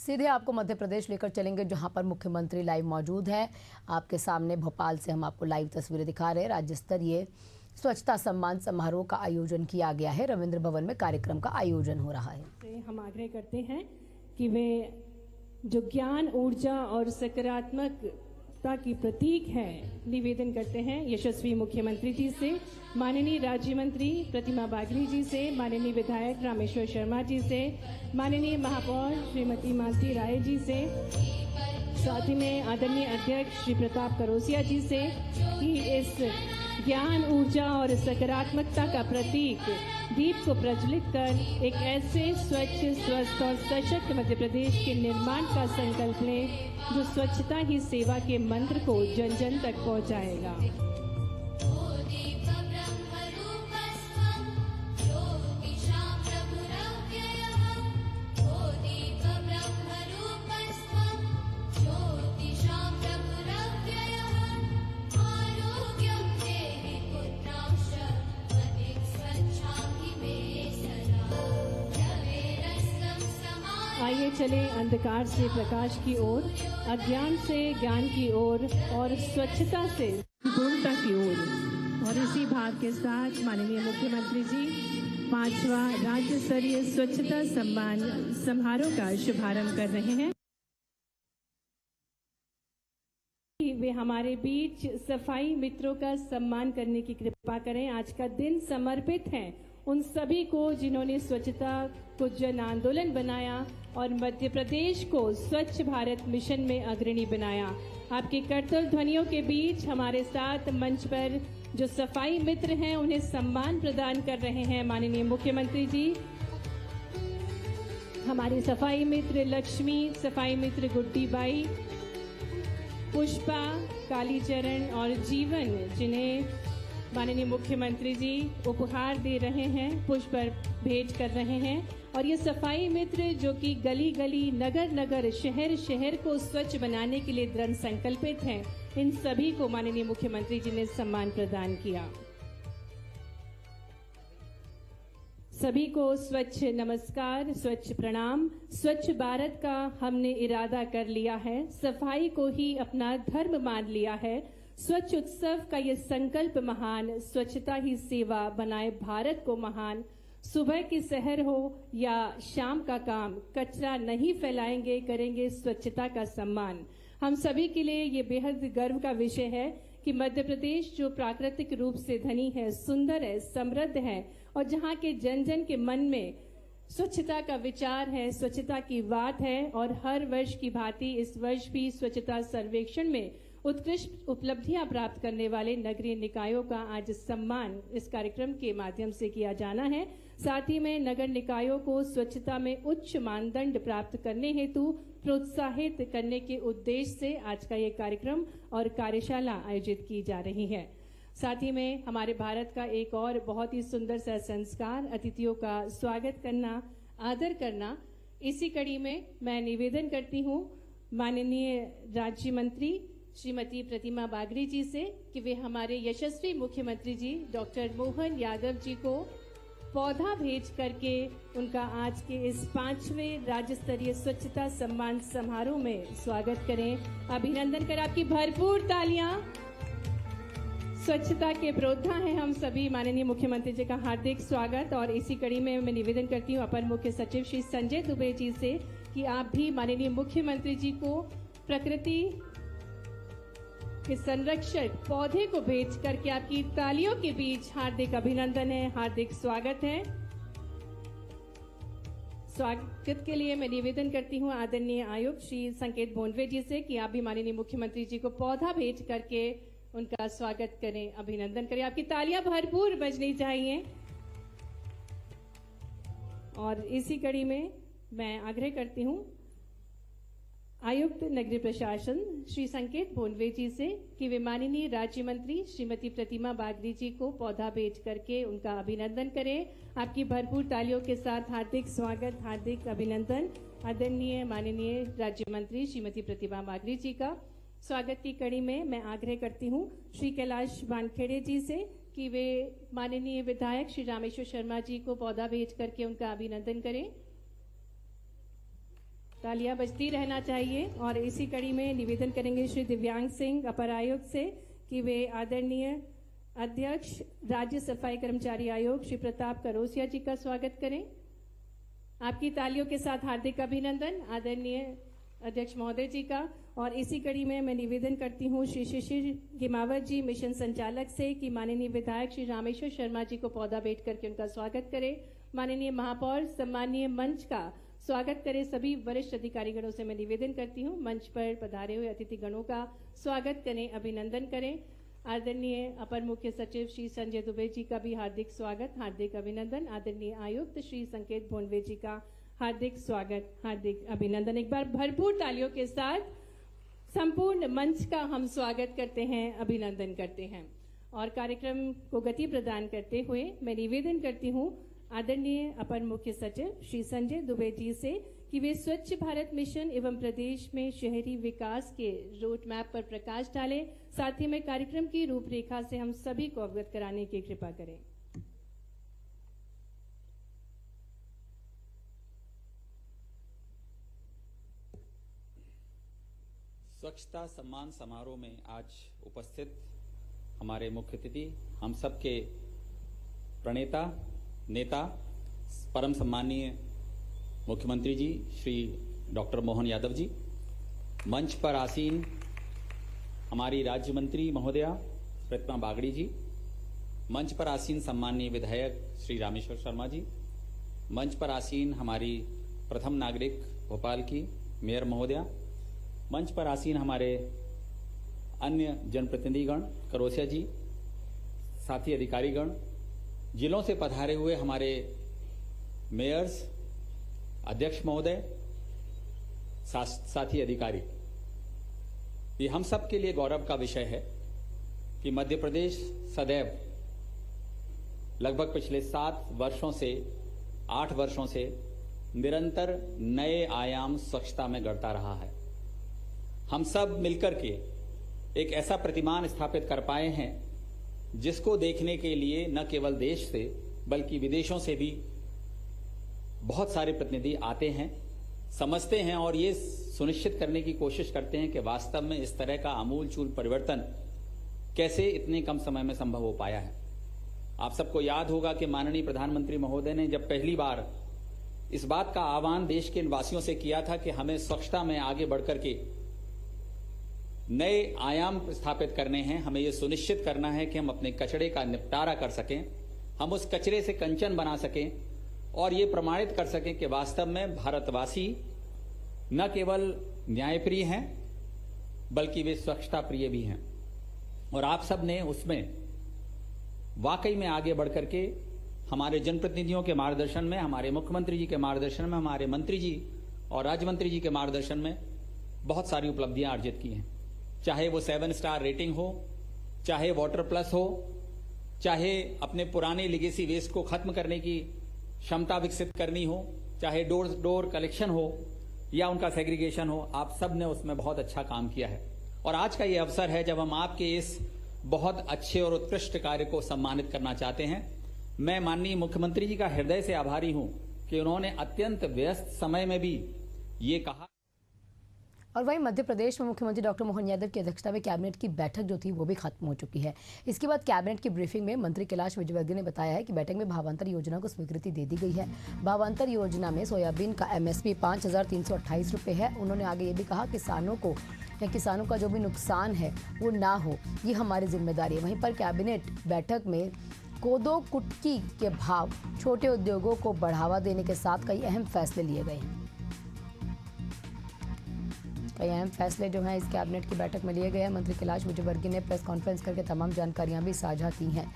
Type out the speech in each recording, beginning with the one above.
सीधे आपको मध्य प्रदेश लेकर चलेंगे, जहां पर मुख्यमंत्री लाइव मौजूद है। आपके सामने भोपाल से हम आपको लाइव तस्वीरें दिखा रहे हैं। राज्य स्तरीय स्वच्छता सम्मान समारोह का आयोजन किया गया है। रविंद्र भवन में कार्यक्रम का आयोजन हो रहा है। हम आग्रह करते हैं कि वे जो ज्ञान, ऊर्जा और सकारात्मकता की प्रतीक है, निवेदन करते हैं यशस्वी मुख्यमंत्री जी से, माननीय राज्य मंत्री प्रतिमा बागरी जी से, माननीय विधायक रामेश्वर शर्मा जी से, माननीय महापौर श्रीमती मालती राय जी से, साथ ही में आदरणीय अध्यक्ष श्री प्रताप करोसिया जी से कि इस ज्ञान, ऊर्जा और सकारात्मकता का प्रतीक दीप को प्रज्वलित कर एक ऐसे स्वच्छ, स्वस्थ और सशक्त मध्य प्रदेश के निर्माण का संकल्प लें जो स्वच्छता ही सेवा के मंत्र को जन जन तक पहुंचाएगा। आइए चले अंधकार से प्रकाश की ओर, अज्ञान से ज्ञान की ओर और स्वच्छता से पूर्णता की ओर। और इसी भाव के साथ माननीय मुख्यमंत्री जी 5वां राज्य स्तरीय स्वच्छता सम्मान समारोह का शुभारंभ कर रहे हैं। वे हमारे बीच सफाई मित्रों का सम्मान करने की कृपा करें। आज का दिन समर्पित है उन सभी को जिन्होंने स्वच्छता को जन आंदोलन बनाया और मध्य प्रदेश को स्वच्छ भारत मिशन में अग्रणी बनाया। आपके कर्तव्य ध्वनियों के बीच हमारे साथ मंच पर जो सफाई मित्र हैं उन्हें सम्मान प्रदान कर रहे हैं माननीय मुख्यमंत्री जी। हमारे सफाई मित्र लक्ष्मी, सफाई मित्र गुड्डी बाई, पुष्पा, कालीचरण और जीवन, जिन्हें माननीय मुख्यमंत्री जी उपहार दे रहे हैं, पुष्प भेंट कर रहे हैं। और ये सफाई मित्र जो कि गली गली, नगर नगर, शहर शहर को स्वच्छ बनाने के लिए दृढ़ संकल्पित हैं, इन सभी को माननीय मुख्यमंत्री जी ने सम्मान प्रदान किया। सभी को स्वच्छ नमस्कार, स्वच्छ प्रणाम। स्वच्छ भारत का हमने इरादा कर लिया है, सफाई को ही अपना धर्म मान लिया है। स्वच्छ उत्सव का ये संकल्प महान, स्वच्छता ही सेवा बनाए भारत को महान। सुबह की सहर हो या शाम का काम, कचरा नहीं फैलाएंगे, करेंगे स्वच्छता का सम्मान। हम सभी के लिए ये बेहद गर्व का विषय है कि मध्य प्रदेश जो प्राकृतिक रूप से धनी है, सुंदर है, समृद्ध है और जहाँ के जन जन के मन में स्वच्छता का विचार है, स्वच्छता की बात है। और हर वर्ष की भांति इस वर्ष भी स्वच्छता सर्वेक्षण में उत्कृष्ट उपलब्धियां प्राप्त करने वाले नगरीय निकायों का आज सम्मान इस कार्यक्रम के माध्यम से किया जाना है। साथ ही में नगर निकायों को स्वच्छता में उच्च मानदंड प्राप्त करने हेतु प्रोत्साहित करने के उद्देश्य से आज का ये कार्यक्रम और कार्यशाला आयोजित की जा रही है। साथ ही में हमारे भारत का एक और बहुत ही सुंदर सा संस्कार, अतिथियों का स्वागत करना, आदर करना। इसी कड़ी में मैं निवेदन करती हूँ माननीय राज्य मंत्री श्रीमती प्रतिमा बागरी जी से कि वे हमारे यशस्वी मुख्यमंत्री जी डॉक्टर मोहन यादव जी को पौधा भेज करके उनका आज के इस 5वें राज्य स्तरीय स्वच्छता सम्मान समारोह में स्वागत करें। अभिनंदन करें, आपकी भरपूर तालियां। स्वच्छता के प्रोद्धा हैं हम सभी। माननीय मुख्यमंत्री जी का हार्दिक स्वागत। और इसी कड़ी में मैं निवेदन करती हूँ अपर मुख्य सचिव श्री संजय दुबे जी से कि आप भी माननीय मुख्यमंत्री जी को प्रकृति के संरक्षक पौधे को बेच करके आपकी तालियों के बीच हार्दिक अभिनंदन है, हार्दिक स्वागत है। स्वागत के लिए मैं निवेदन करती हूं आदरणीय आयुक्त श्री संकेत भोंडवे जी से कि आप भी माननीय मुख्यमंत्री जी को पौधा भेज करके उनका स्वागत करें, अभिनंदन करें। आपकी तालियां भरपूर बजनी चाहिए। और इसी कड़ी में मैं आग्रह करती हूं आयुक्त नगरीय प्रशासन श्री संकेत भोंडवे जी से कि वे माननीय राज्य मंत्री श्रीमती प्रतिमा बागरी जी को पौधा भेंट करके उनका अभिनंदन करें। आपकी भरपूर तालियों के साथ हार्दिक स्वागत, हार्दिक अभिनंदन आदरणीय माननीय राज्य मंत्री श्रीमती प्रतिमा बागरी जी का। स्वागत की कड़ी में मैं आग्रह करती हूं श्री कैलाश वानखेड़े जी से कि वे माननीय विधायक श्री रामेश्वर शर्मा जी को पौधा भेंट करके उनका अभिनंदन करें। तालियां बजती रहना चाहिए। और इसी कड़ी में निवेदन करेंगे श्री दिव्यांग सिंह अपर आयुक्त से कि वे आदरणीय अध्यक्ष राज्य सफाई कर्मचारी आयोग श्री प्रताप करोसिया जी का स्वागत करें। आपकी तालियों के साथ हार्दिक अभिनंदन आदरणीय अध्यक्ष महोदय जी का। और इसी कड़ी में मैं निवेदन करती हूँ श्री शिशिर गिमावत जी मिशन संचालक से कि माननीय विधायक श्री रामेश्वर शर्मा जी को पौधा भेंट करके उनका स्वागत करें। माननीय महापौर सम्मानीय मंच का स्वागत करें। सभी वरिष्ठ अधिकारीगणों से मैं निवेदन करती हूँ मंच पर पधारे हुए अतिथिगणों का स्वागत करें, अभिनंदन करें। आदरणीय अपर मुख्य सचिव श्री संजय दुबे जी का भी हार्दिक स्वागत, हार्दिक अभिनंदन। आदरणीय आयुक्त श्री संकेत भोंडवे जी का हार्दिक स्वागत, हार्दिक अभिनंदन। एक बार भरपूर तालियों के साथ संपूर्ण मंच का हम स्वागत करते हैं, अभिनंदन करते हैं। और कार्यक्रम को गति प्रदान करते हुए मैं निवेदन करती हूँ आदरणीय अपर मुख्य सचिव श्री संजय दुबे जी से कि वे स्वच्छ भारत मिशन एवं प्रदेश में शहरी विकास के रोड मैप पर प्रकाश डालें। साथ ही में कार्यक्रम की रूपरेखा से हम सभी को अवगत कराने की कृपा करें। स्वच्छता सम्मान समारोह में आज उपस्थित हमारे मुख्य अतिथि, हम सबके प्रणेता नेता, परम सम्मानीय मुख्यमंत्री जी श्री डॉक्टर मोहन यादव जी, मंच पर आसीन हमारी राज्य मंत्री महोदया प्रतिमा बागड़ी जी, मंच पर आसीन सम्मानीय विधायक श्री रामेश्वर शर्मा जी, मंच पर आसीन हमारी प्रथम नागरिक भोपाल की मेयर महोदया, मंच पर आसीन हमारे अन्य जनप्रतिनिधिगण करोसिया जी, साथी अधिकारीगण, जिलों से पधारे हुए हमारे मेयर्स, अध्यक्ष महोदय, साथी अधिकारी, ये हम सब के लिए गौरव का विषय है कि मध्य प्रदेश सदैव लगभग पिछले 7 वर्षों से 8 वर्षों से निरंतर नए आयाम स्वच्छता में गढ़ता रहा है। हम सब मिलकर के एक ऐसा प्रतिमान स्थापित कर पाए हैं जिसको देखने के लिए न केवल देश से बल्कि विदेशों से भी बहुत सारे प्रतिनिधि आते हैं, समझते हैं और ये सुनिश्चित करने की कोशिश करते हैं कि वास्तव में इस तरह का आमूलचूल परिवर्तन कैसे इतने कम समय में संभव हो पाया है। आप सबको याद होगा कि माननीय प्रधानमंत्री महोदय ने जब पहली बार इस बात का आह्वान देश के निवासियों से किया था कि हमें स्वच्छता में आगे बढ़कर के नए आयाम स्थापित करने हैं, हमें यह सुनिश्चित करना है कि हम अपने कचरे का निपटारा कर सकें, हम उस कचरे से कंचन बना सकें और ये प्रमाणित कर सकें कि वास्तव में भारतवासी न केवल न्यायप्रिय हैं बल्कि वे स्वच्छता प्रिय भी हैं। और आप सब ने उसमें वाकई में आगे बढ़कर के हमारे जनप्रतिनिधियों के मार्गदर्शन में, हमारे मुख्यमंत्री जी के मार्गदर्शन में, हमारे मंत्री जी और राज्य मंत्री जी के मार्गदर्शन में बहुत सारी उपलब्धियां अर्जित की हैं। चाहे वो 7 स्टार रेटिंग हो, चाहे वाटर प्लस हो, चाहे अपने पुराने लिगेसी वेस्ट को खत्म करने की क्षमता विकसित करनी हो, चाहे डोर डोर कलेक्शन हो या उनका सेग्रीगेशन हो, आप सब ने उसमें बहुत अच्छा काम किया है। और आज का ये अवसर है जब हम आपके इस बहुत अच्छे और उत्कृष्ट कार्य को सम्मानित करना चाहते हैं। मैं माननीय मुख्यमंत्री जी का हृदय से आभारी हूं कि उन्होंने अत्यंत व्यस्त समय में भी ये कहा। और वहीं मध्य प्रदेश में मुख्यमंत्री डॉक्टर मोहन यादव की अध्यक्षता में कैबिनेट की बैठक जो थी वो भी खत्म हो चुकी है। इसके बाद कैबिनेट की ब्रीफिंग में मंत्री कैलाश विजयवर्गीय ने बताया है कि बैठक में भावांतर योजना को स्वीकृति दे दी गई है। भावांतर योजना में सोयाबीन का MSP 5,328 रुपये है। उन्होंने आगे ये भी कहा किसानों को या किसानों का जो भी नुकसान है वो ना हो, ये हमारी जिम्मेदारी है। वहीं पर कैबिनेट बैठक में कोदो कुटकी के भाव, छोटे उद्योगों को बढ़ावा देने के साथ कई अहम फैसले लिए गए हैं। कई अहम फैसले जो हैं इस कैबिनेट की बैठक में लिए गए हैं। मंत्री कैलाश विजयवर्गीय ने प्रेस कॉन्फ्रेंस करके तमाम जानकारियां भी साझा की हैं।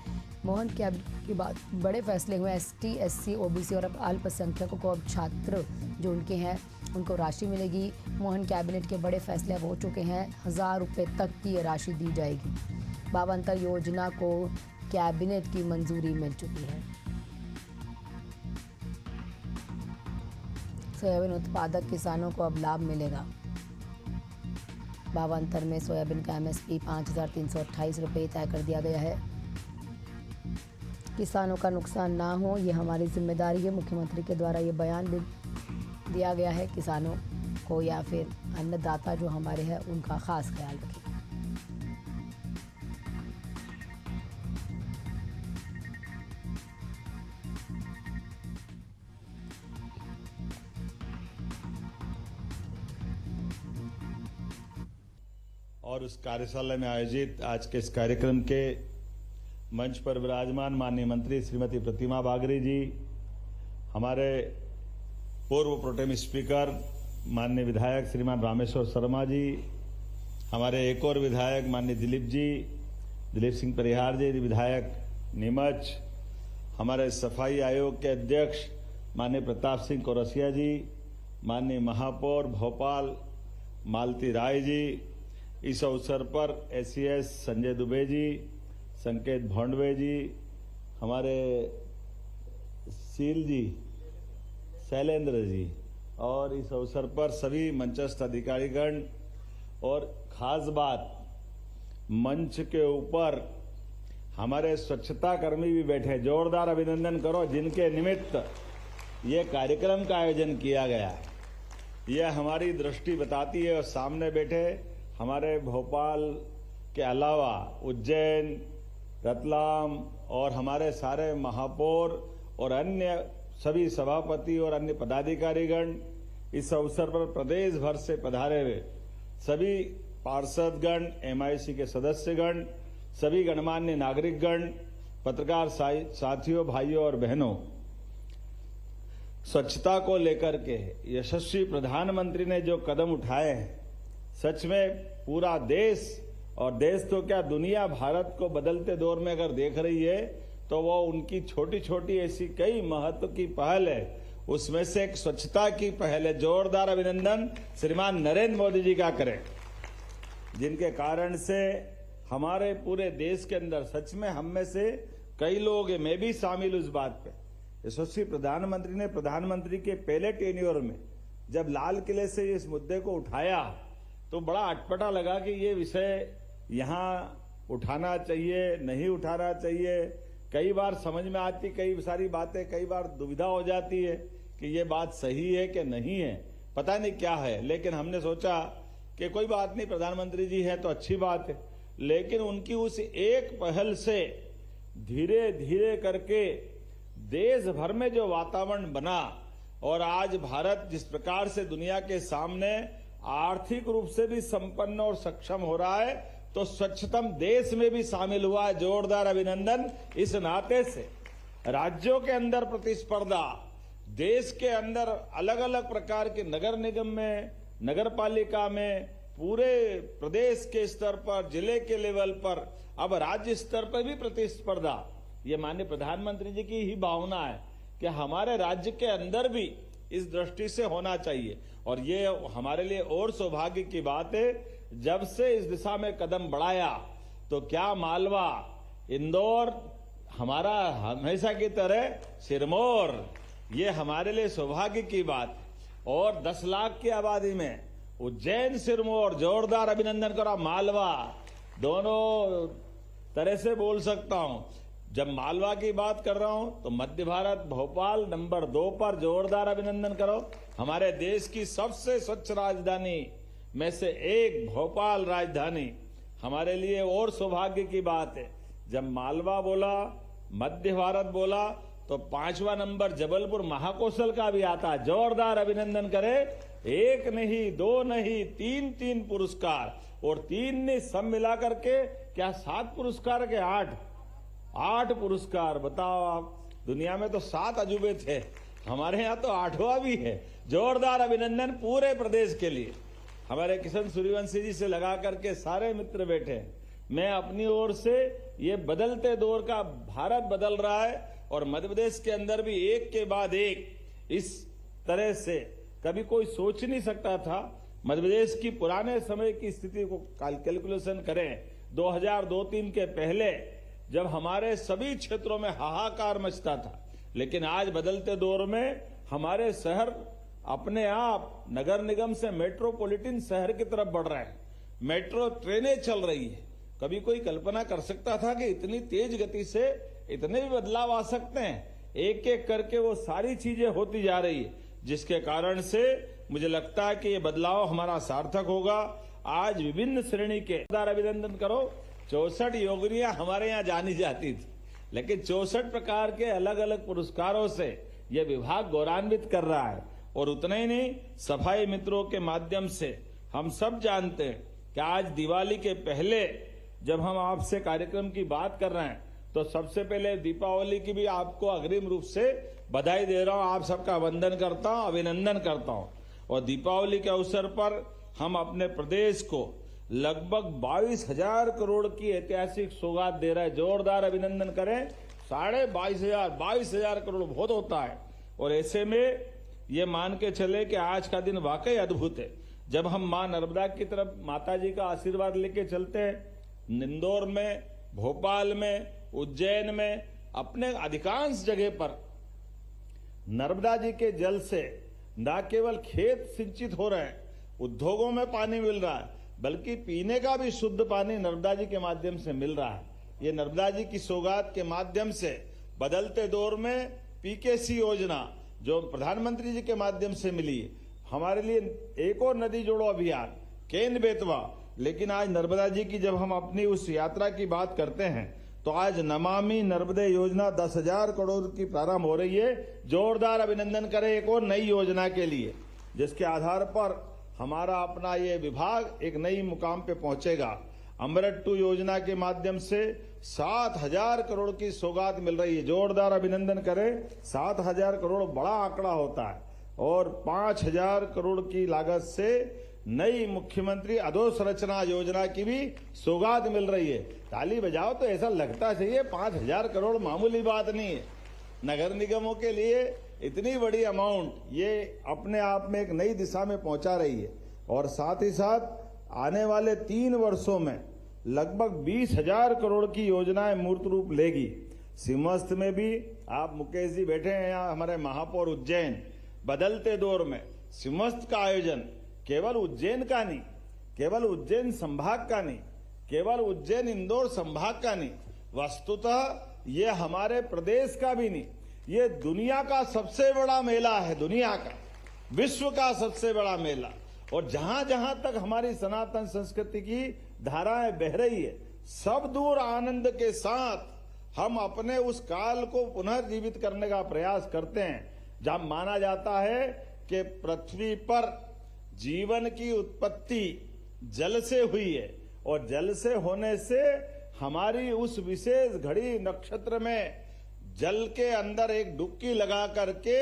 मोहन कैबिनेट के बाद बड़े फैसले हुए। ST, SC, OBC और अल्पसंख्यकों को अब छात्र जो उनके हैं उनको राशि मिलेगी। मोहन कैबिनेट के बड़े फैसले अब हो चुके हैं। 1,000 रुपये तक की ये राशि दी जाएगी। भावांतर योजना को कैबिनेट की मंजूरी मिल चुकी है। सोयाबीन उत्पादक किसानों को अब लाभ मिलेगा। भावांतर में सोयाबीन का MSP 5,328 रुपये तय कर दिया गया है। किसानों का नुकसान ना हो, ये हमारी जिम्मेदारी है। मुख्यमंत्री के द्वारा ये बयान भी दिया गया है। किसानों को या फिर अन्नदाता जो हमारे हैं उनका खास ख्याल रखें। और उस कार्यशाला में आयोजित आज के इस कार्यक्रम के मंच पर विराजमान माननीय मंत्री श्रीमती प्रतिमा बागरी जी, हमारे पूर्व प्रोटेम स्पीकर माननीय विधायक श्रीमान रामेश्वर शर्मा जी, हमारे एक और विधायक माननीय दिलीप सिंह परिहार जी, विधायक नीमच, हमारे सफाई आयोग के अध्यक्ष माननीय प्रताप सिंह कौरसिया जी, माननीय महापौर भोपाल मालती राय जी, इस अवसर पर एसीएस संजय दुबे जी, संकेत भोंडवे जी, हमारे सील जी, शैलेंद्र जी, और इस अवसर पर सभी मंचस्थ अधिकारीगण, और खास बात मंच के ऊपर हमारे स्वच्छता कर्मी भी बैठे। जोरदार अभिनंदन करो जिनके निमित्त ये कार्यक्रम का आयोजन किया गया। यह हमारी दृष्टि बताती है। और सामने बैठे हमारे भोपाल के अलावा उज्जैन, रतलाम और हमारे सारे महापौर और अन्य सभी सभापति और अन्य पदाधिकारीगण, इस अवसर पर प्रदेश भर से पधारे हुए सभी पार्षदगण, एमआईसी के सदस्यगण, सभी गणमान्य नागरिकगण, पत्रकार साथियों, भाइयों और बहनों, स्वच्छता को लेकर के यशस्वी प्रधानमंत्री ने जो कदम उठाए हैं, सच में पूरा देश, और देश तो क्या दुनिया भारत को बदलते दौर में अगर देख रही है तो वो उनकी छोटी छोटी ऐसी कई महत्व की पहल है। उसमें से एक स्वच्छता की पहल है। जोरदार अभिनंदन श्रीमान नरेंद्र मोदी जी का करें, जिनके कारण से हमारे पूरे देश के अंदर सच में हम में से कई लोग, मैं भी शामिल उस बात पे, यशस्वी प्रधानमंत्री ने प्रधानमंत्री के पहले टेन्योर में जब लाल किले से इस मुद्दे को उठाया तो बड़ा अटपटा लगा कि ये विषय यहाँ उठाना चाहिए, नहीं उठाना चाहिए। कई बार समझ में आती कई सारी बातें, कई बार दुविधा हो जाती है कि ये बात सही है कि नहीं है, पता नहीं क्या है। लेकिन हमने सोचा कि कोई बात नहीं, प्रधानमंत्री जी हैं तो अच्छी बात है। लेकिन उनकी उस एक पहल से धीरे धीरे करके देश भर में जो वातावरण बना, और आज भारत जिस प्रकार से दुनिया के सामने आर्थिक रूप से भी संपन्न और सक्षम हो रहा है, तो स्वच्छतम देश में भी शामिल हुआ है। जोरदार अभिनंदन। इस नाते से राज्यों के अंदर प्रतिस्पर्धा, देश के अंदर अलग अलग प्रकार के नगर निगम में, नगर पालिका में, पूरे प्रदेश के स्तर पर, जिले के लेवल पर, अब राज्य स्तर पर भी प्रतिस्पर्धा। ये माननीय प्रधानमंत्री जी की ही भावना है कि हमारे राज्य के अंदर भी इस दृष्टि से होना चाहिए। और ये हमारे लिए और सौभाग्य की बात है, जब से इस दिशा में कदम बढ़ाया तो क्या मालवा, इंदौर, हमारा हमेशा की तरह सिरमौर, ये हमारे लिए सौभाग्य की बात। और 10 लाख की आबादी में उज्जैन, सिरमौर, जोरदार अभिनंदन करो। मालवा, दोनों तरह से बोल सकता हूं। जब मालवा की बात कर रहा हूं तो मध्य भारत, भोपाल नंबर 2 पर, जोरदार अभिनंदन करो। हमारे देश की सबसे स्वच्छ राजधानी में से एक भोपाल राजधानी हमारे लिए और सौभाग्य की बात है। जब मालवा बोला, मध्य भारत बोला, तो 5वां नंबर जबलपुर महाकौशल का भी आता है। जोरदार अभिनंदन करें। 1 नहीं, 2 नहीं, 3 पुरस्कार, और 3 ने सब मिलाकर के क्या 7 पुरस्कार के 8 पुरस्कार। बताओ आप, दुनिया में तो 7 अजूबे थे, हमारे यहाँ तो 8वां भी है। जोरदार अभिनंदन पूरे प्रदेश के लिए। हमारे किशन सूर्यवंशी जी से लगा करके सारे मित्र बैठे हैं। मैं अपनी ओर से, ये बदलते दौर का भारत बदल रहा है, और मध्य प्रदेश के अंदर भी एक के बाद एक इस तरह से कभी कोई सोच नहीं सकता था। मध्य प्रदेश की पुराने समय की स्थिति को कैलकुलेशन करें, 2002-3 के पहले जब हमारे सभी क्षेत्रों में हाहाकार मचता था, लेकिन आज बदलते दौर में हमारे शहर अपने आप नगर निगम से मेट्रोपॉलिटन शहर की तरफ बढ़ रहे हैं। मेट्रो ट्रेनें चल रही है। कभी कोई कल्पना कर सकता था कि इतनी तेज गति से इतने भी बदलाव आ सकते हैं? एक एक करके वो सारी चीजें होती जा रही है, जिसके कारण से मुझे लगता है कि ये बदलाव हमारा सार्थक होगा। आज विभिन्न श्रेणी के अभिनंदन करो। 64 योगिनियां हमारे यहाँ जानी जाती थी, लेकिन 64 प्रकार के अलग अलग पुरस्कारों से यह विभाग गौरवान्वित कर रहा है। और उतना ही नहीं, सफाई मित्रों के माध्यम से हम सब जानते हैं कि आज दिवाली के पहले जब हम आपसे कार्यक्रम की बात कर रहे हैं तो सबसे पहले दीपावली की भी आपको अग्रिम रूप से बधाई दे रहा हूं। आप सबका वंदन करता हूं, अभिनंदन करता हूं। और दीपावली के अवसर पर हम अपने प्रदेश को लगभग 22,000 करोड़ की ऐतिहासिक सौगात दे रहे हैं। जोरदार अभिनंदन करें। 22,500 करोड़ बहुत होता है। और ऐसे में ये मान के चले कि आज का दिन वाकई अद्भुत है। जब हम मां नर्मदा की तरफ माता जी का आशीर्वाद लेके चलते हैं, इंदौर में, भोपाल में, उज्जैन में, अपने अधिकांश जगह पर नर्मदा जी के जल से न केवल खेत सिंचित हो रहे हैं, उद्योगों में पानी मिल रहा है, बल्कि पीने का भी शुद्ध पानी नर्मदा जी के माध्यम से मिल रहा है। ये नर्मदा जी की सौगात के माध्यम से बदलते दौर में पीकेसी योजना जो प्रधानमंत्री जी के माध्यम से मिली, हमारे लिए एक और नदी जोड़ो अभियान, केन बेतवा। लेकिन आज नर्मदा जी की जब हम अपनी उस यात्रा की बात करते हैं तो आज नमामि नर्मदे योजना 10,000 करोड़ की प्रारंभ हो रही है। जोरदार अभिनंदन करें एक और नई योजना के लिए, जिसके आधार पर हमारा अपना ये विभाग एक नई मुकाम पे पहुंचेगा। अमृत 2 योजना के माध्यम से 7,000 करोड़ की सौगात मिल रही है। जोरदार अभिनंदन करें। 7,000 करोड़ बड़ा आंकड़ा होता है। और 5,000 करोड़ की लागत से नई मुख्यमंत्री अधोसंरचना योजना की भी सौगात मिल रही है। ताली बजाओ तो ऐसा लगता चाहिए 5,000 करोड़ मामूली बात नहीं है। नगर निगमों के लिए इतनी बड़ी अमाउंट ये अपने आप में एक नई दिशा में पहुंचा रही है। और साथ ही साथ आने वाले 3 वर्षों में लगभग 20,000 करोड़ की योजनाएं मूर्त रूप लेगी। सिंहस्थ में भी आप मुकेश जी बैठे हैं यहाँ, हमारे महापौर उज्जैन, बदलते दौर में सिंहस्थ का आयोजन केवल उज्जैन का नहीं, केवल उज्जैन संभाग का नहीं, केवल उज्जैन इंदौर संभाग का नहीं, वस्तुतः ये हमारे प्रदेश का भी नहीं, ये दुनिया का सबसे बड़ा मेला है। दुनिया का, विश्व का सबसे बड़ा मेला। और जहां जहां तक हमारी सनातन संस्कृति की धाराएं बह रही है, सब दूर आनंद के साथ हम अपने उस काल को पुनर्जीवित करने का प्रयास करते हैं। जहां माना जाता है कि पृथ्वी पर जीवन की उत्पत्ति जल से हुई है, और जल से होने से हमारी उस विशेष घड़ी नक्षत्र में जल के अंदर एक डुबकी लगा करके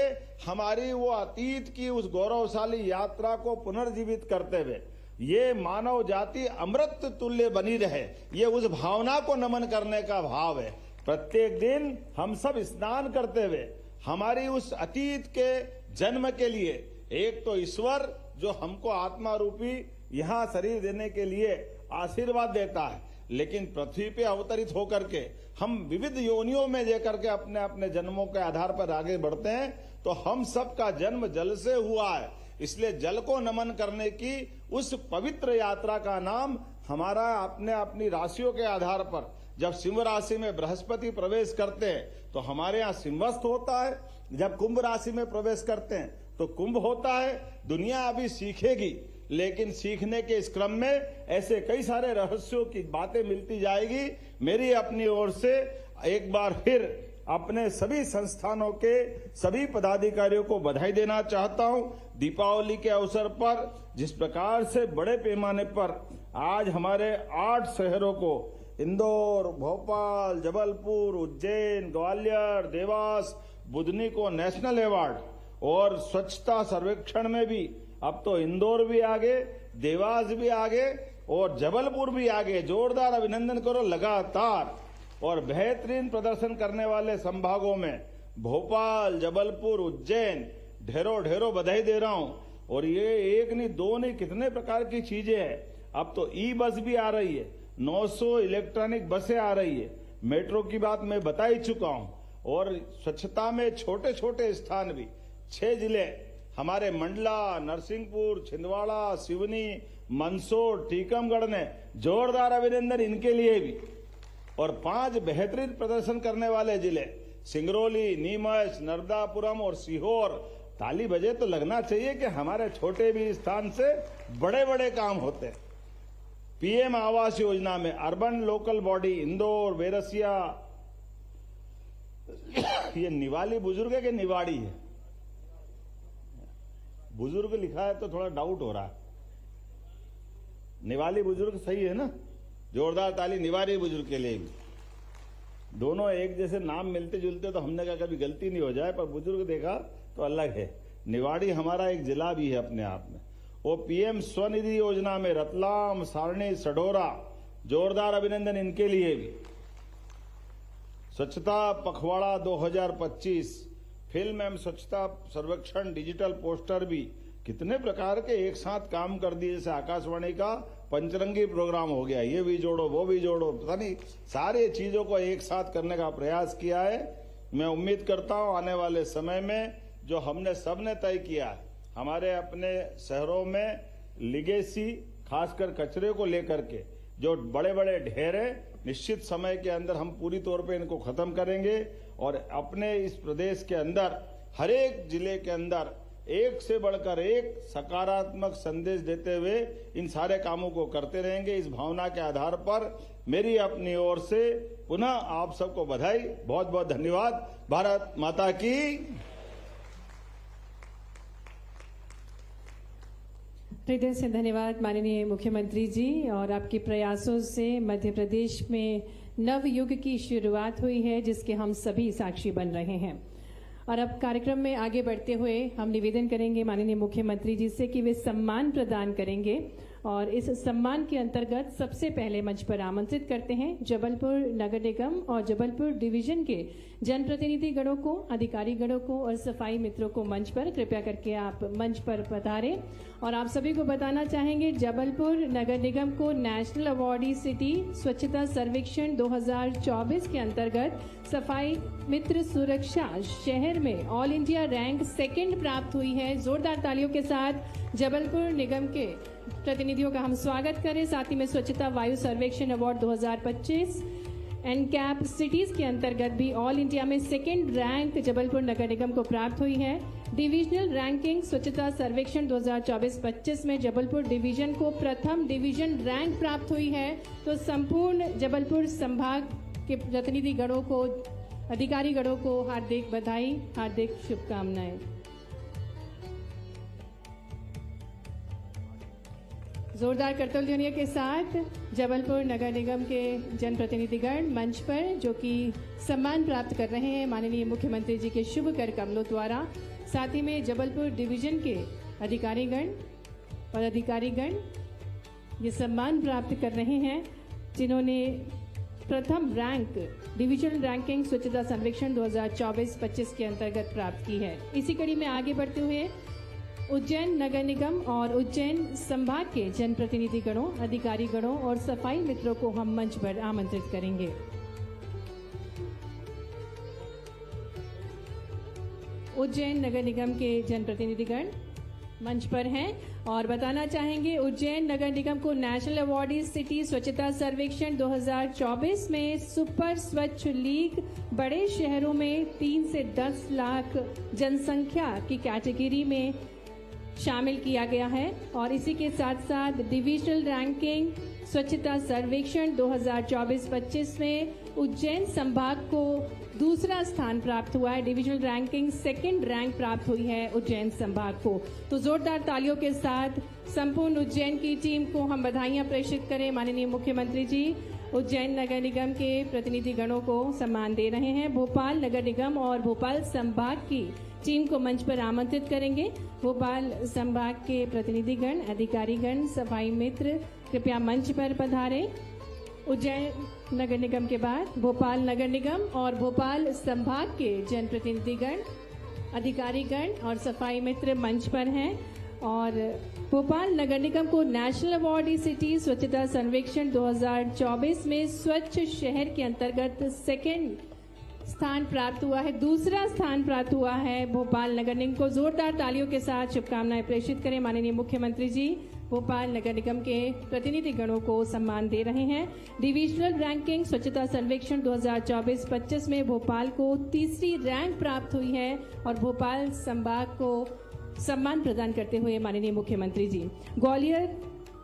हमारी वो अतीत की उस गौरवशाली यात्रा को पुनर्जीवित करते हुए ये मानव जाति अमृत तुल्य बनी रहे, ये उस भावना को नमन करने का भाव है। प्रत्येक दिन हम सब स्नान करते हुए हमारी उस अतीत के जन्म के लिए, एक तो ईश्वर जो हमको आत्मा रूपी यहाँ शरीर देने के लिए आशीर्वाद देता है, लेकिन पृथ्वी पे अवतरित होकर के हम विविध योनियों में जेकर के अपने अपने जन्मों के आधार पर आगे बढ़ते हैं। तो हम सब का जन्म जल से हुआ है, इसलिए जल को नमन करने की उस पवित्र यात्रा का नाम हमारा अपने अपनी राशियों के आधार पर, जब सिंह राशि में बृहस्पति प्रवेश करते हैं तो हमारे यहाँ सिंहस्थ होता है, जब कुंभ राशि में प्रवेश करते हैं तो कुंभ होता है। दुनिया अभी सीखेगी, लेकिन सीखने के इस क्रम में ऐसे कई सारे रहस्यों की बातें मिलती जाएगी। मेरी अपनी ओर से एक बार फिर अपने सभी संस्थानों के सभी पदाधिकारियों को बधाई देना चाहता हूं। दीपावली के अवसर पर जिस प्रकार से बड़े पैमाने पर आज हमारे 8 शहरों को, इंदौर, भोपाल, जबलपुर, उज्जैन, ग्वालियर, देवास, बुधनी को नेशनल अवार्ड, और स्वच्छता सर्वेक्षण में भी अब तो इंदौर भी आगे, देवास भी आगे और जबलपुर भी आगे। जोरदार अभिनंदन करो लगातार। और बेहतरीन प्रदर्शन करने वाले संभागों में भोपाल, जबलपुर, उज्जैन, ढेरों ढेरों बधाई दे रहा हूं। और ये एक नहीं, दो नहीं, कितने प्रकार की चीजें हैं। अब तो ई बस भी आ रही है, 900 इलेक्ट्रॉनिक बसें आ रही है, मेट्रो की बात मैं बता ही चुका हूं। और स्वच्छता में छोटे छोटे स्थान भी 6 जिले हमारे मंडला, नरसिंहपुर, छिंदवाड़ा, सिवनी, मंदसौर, टीकमगढ़ ने जोरदार अभिनंदन इनके लिए भी। और 5 बेहतरीन प्रदर्शन करने वाले जिले सिंगरौली, नीमच, नर्मदापुरम और सीहोर ताली बजे तो लगना चाहिए कि हमारे छोटे भी स्थान से बड़े बड़े काम होते हैं। पीएम आवास योजना में urban local body Indore, Berasia, ये निवाली बुजुर्ग है कि निवाड़ी है? बुजुर्ग लिखा है तो थोड़ा डाउट हो रहा है। निवाली बुजुर्ग सही है ना? जोरदार ताली निवाली बुजुर्ग के लिए भी। दोनों एक जैसे नाम मिलते जुलते तो हमने कहा कभी गलती नहीं हो जाए, पर बुजुर्ग देखा तो अलग है। निवाड़ी हमारा एक जिला भी है अपने आप में। वो पीएम स्वनिधि योजना में रतलाम, सारणी, सडोरा, जोरदार अभिनंदन इनके लिए भी। स्वच्छता पखवाड़ा 2025, फिल्म एवं स्वच्छता सर्वेक्षण, डिजिटल पोस्टर भी कितने प्रकार के एक साथ काम कर दिए। जैसे आकाशवाणी का पंचरंगी प्रोग्राम हो गया, ये भी जोड़ो वो भी जोड़ो, पता नहीं सारी चीजों को एक साथ करने का प्रयास किया है। मैं उम्मीद करता हूं आने वाले समय में जो हमने सबने तय किया है, हमारे अपने शहरों में लिगेसी, खासकर कचरे को लेकर के जो बड़े बड़े ढेर है, निश्चित समय के अंदर हम पूरी तौर पे इनको खत्म करेंगे और अपने इस प्रदेश के अंदर हर एक जिले के अंदर एक से बढ़कर एक सकारात्मक संदेश देते हुए इन सारे कामों को करते रहेंगे। इस भावना के आधार पर मेरी अपनी ओर से पुनः आप सबको बधाई, बहुत बहुत धन्यवाद। भारत माता की। हृदय से धन्यवाद माननीय मुख्यमंत्री जी। और आपके प्रयासों से मध्य प्रदेश में नव युग की शुरुआत हुई है, जिसके हम सभी साक्षी बन रहे हैं। और अब कार्यक्रम में आगे बढ़ते हुए हम निवेदन करेंगे माननीय मुख्यमंत्री जी से कि वे सम्मान प्रदान करेंगे। और इस सम्मान के अंतर्गत सबसे पहले मंच पर आमंत्रित करते हैं जबलपुर नगर निगम और जबलपुर डिवीजन के जनप्रतिनिधि गणों को, अधिकारी गणों को और सफाई मित्रों को मंच पर कृपया करके आप मंच पर पधारें। और आप सभी को बताना चाहेंगे जबलपुर नगर निगम को नेशनल अवार्डी सिटी स्वच्छता सर्वेक्षण 2024 के अंतर्गत सफाई मित्र सुरक्षा शहर में ऑल इंडिया रैंक 2nd प्राप्त हुई है। जोरदार तालियों के साथ जबलपुर निगम के प्रतिनिधियों का हम स्वागत करें। साथ ही में स्वच्छता वायु सर्वेक्षण अवार्ड 2025 एनकैप सिटीज के अंतर्गत भी ऑल इंडिया में 2nd रैंक जबलपुर नगर निगम को प्राप्त हुई है। डिविजनल रैंकिंग स्वच्छता सर्वेक्षण 2024-25 में जबलपुर डिवीजन को प्रथम डिवीजन रैंक प्राप्त हुई है। तो संपूर्ण जबलपुर संभाग के प्रतिनिधि गणों को, अधिकारी गणों को हार्दिक बधाई, हार्दिक शुभकामनाएं। जोरदार करतल ध्वनियों के साथ जबलपुर नगर निगम के जनप्रतिनिधिगण मंच पर, जो कि सम्मान प्राप्त कर रहे हैं माननीय मुख्यमंत्री जी के शुभ कर कमलों द्वारा। साथ ही में जबलपुर डिवीजन के अधिकारीगण और अधिकारीगण ये सम्मान प्राप्त कर रहे हैं, जिन्होंने प्रथम रैंक डिविजनल रैंकिंग स्वच्छता सर्वेक्षण 2024-25 के अंतर्गत प्राप्त की है। इसी कड़ी में आगे बढ़ते हुए उज्जैन नगर निगम और उज्जैन संभाग के जनप्रतिनिधि गणों, अधिकारी गणों और सफाई मित्रों को हम मंच पर आमंत्रित करेंगे। उज्जैन नगर निगम के जनप्रतिनिधिगण मंच पर हैं और बताना चाहेंगे उज्जैन नगर निगम को नेशनल अवार्डी सिटी स्वच्छता सर्वेक्षण 2024 में सुपर स्वच्छ लीग बड़े शहरों में 3 से 10 लाख जनसंख्या की कैटेगरी में शामिल किया गया है। और इसी के साथ साथ डिविजनल रैंकिंग स्वच्छता सर्वेक्षण 2024-25 में उज्जैन संभाग को दूसरा स्थान प्राप्त हुआ है। डिविजनल रैंकिंग 2nd रैंक प्राप्त हुई है उज्जैन संभाग को। तो जोरदार तालियों के साथ संपूर्ण उज्जैन की टीम को हम बधाइयां प्रेषित करें। माननीय मुख्यमंत्री जी उज्जैन नगर निगम के प्रतिनिधि गणों को सम्मान दे रहे हैं। भोपाल नगर निगम और भोपाल संभाग की टीम को मंच पर आमंत्रित करेंगे। भोपाल संभाग के प्रतिनिधिगण, अधिकारीगण, सफाई मित्र कृपया मंच पर पधारें। उज्जैन नगर निगम के बाद भोपाल नगर निगम और भोपाल संभाग के जनप्रतिनिधिगण, अधिकारीगण और सफाई मित्र मंच पर हैं। और भोपाल नगर निगम को नेशनल अवार्डी सिटी स्वच्छता सर्वेक्षण 2024 में स्वच्छ शहर के अंतर्गत 2nd स्थान प्राप्त हुआ है, दूसरा स्थान प्राप्त हुआ है भोपाल नगर निगम को। जोरदार तालियों के साथ शुभकामनाएं प्रेषित करें। माननीय मुख्यमंत्री जी भोपाल नगर निगम के प्रतिनिधि गणों को सम्मान दे रहे हैं। डिविजनल रैंकिंग स्वच्छता सर्वेक्षण 2024-25 में भोपाल को तीसरी रैंक प्राप्त हुई है और भोपाल संभाग को सम्मान प्रदान करते हुए माननीय मुख्यमंत्री जी। ग्वालियर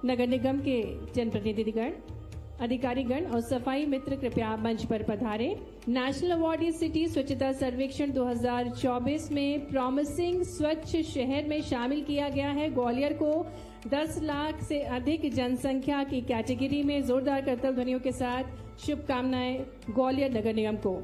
नगर निगम के जनप्रतिनिधिगण, अधिकारीगण और सफाई मित्र कृपया मंच पर पधारे। नेशनल अवार्डी सिटी स्वच्छता सर्वेक्षण 2024 में प्रॉमिसिंग स्वच्छ शहर में शामिल किया गया है। ग्वालियर को 10 लाख से अधिक जनसंख्या की कैटेगरी में जोरदार करतल ध्वनियों के साथ शुभकामनाएं ग्वालियर नगर निगम को।